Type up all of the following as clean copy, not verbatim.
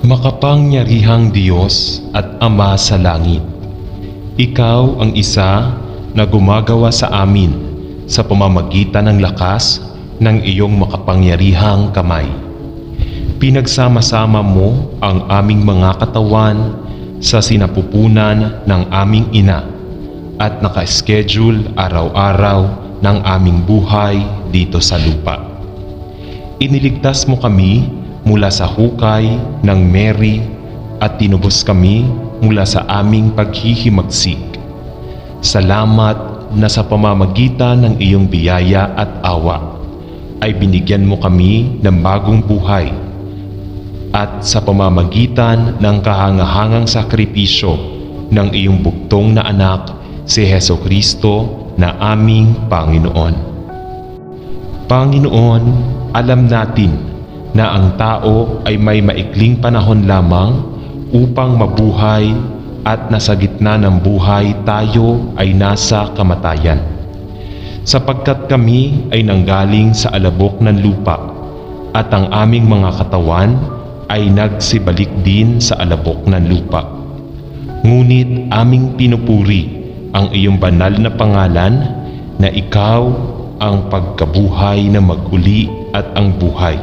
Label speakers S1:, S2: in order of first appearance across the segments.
S1: Makapangyarihang Diyos at Ama sa langit, Ikaw ang isa na gumagawa sa amin sa pamamagitan ng lakas ng iyong makapangyarihang kamay. Pinagsama-sama mo ang aming mga katawan sa sinapupunan ng aming ina at naka-schedule araw-araw ng aming buhay dito sa lupa. Iniligtas mo kami mula sa hukay ng Mary at tinubos kami mula sa aming paghihimagsik. Salamat na sa pamamagitan ng iyong biyaya at awa ay binigyan mo kami ng bagong buhay at sa pamamagitan ng kahangahangang sakripisyo ng iyong bugtong na anak, si Hesukristo na aming Panginoon. Panginoon, alam natin na ang tao ay may maikling panahon lamang upang mabuhay at nasa gitna ng buhay tayo ay nasa kamatayan. Sapagkat kami ay nanggaling sa alabok ng lupa at ang aming mga katawan ay nagsibalik din sa alabok ng lupa. Ngunit aming pinupuri ang iyong banal na pangalan na ikaw ang pagkabuhay na maguli at ang buhay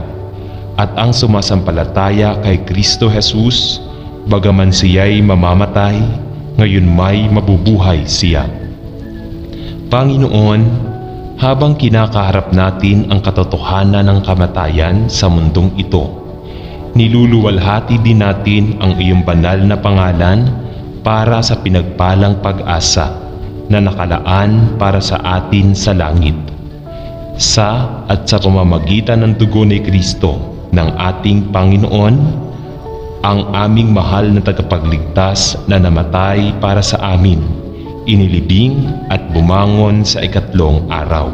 S1: at ang sumasampalataya kay Kristo Jesus, bagaman siya'y mamamatay, ngayon may mabubuhay siya. Panginoon, habang kinakaharap natin ang katotohanan ng kamatayan sa mundong ito, niluluwalhati din natin ang iyong banal na pangalan para sa pinagpalang pag-asa na nakalaan para sa atin sa langit. Sa at sa pamamagitan ng dugo ni Kristo ng ating Panginoon, ang aming mahal na tagapagligtas na namatay para sa amin, inilibing at bumangon sa ikatlong araw,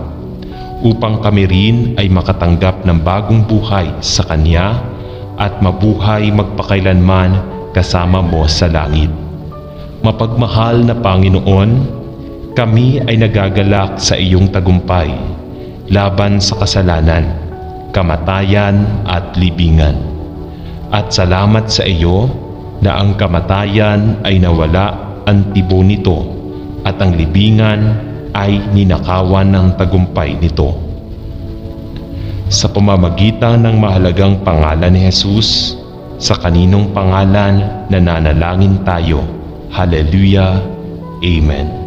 S1: upang kami rin ay makatanggap ng bagong buhay sa Kanya at mabuhay magpakailanman kasama mo sa langit. Mapagmahal na Panginoon, kami ay nagagalak sa iyong tagumpay laban sa kasalanan, kamatayan at libingan. At salamat sa iyo na ang kamatayan ay nawala ang tibo nito at ang libingan ay ninakawan ng tagumpay nito. Sa pamamagitan ng mahalagang pangalan ni Jesus, sa kaninong pangalan nananalangin tayo. Hallelujah. Amen.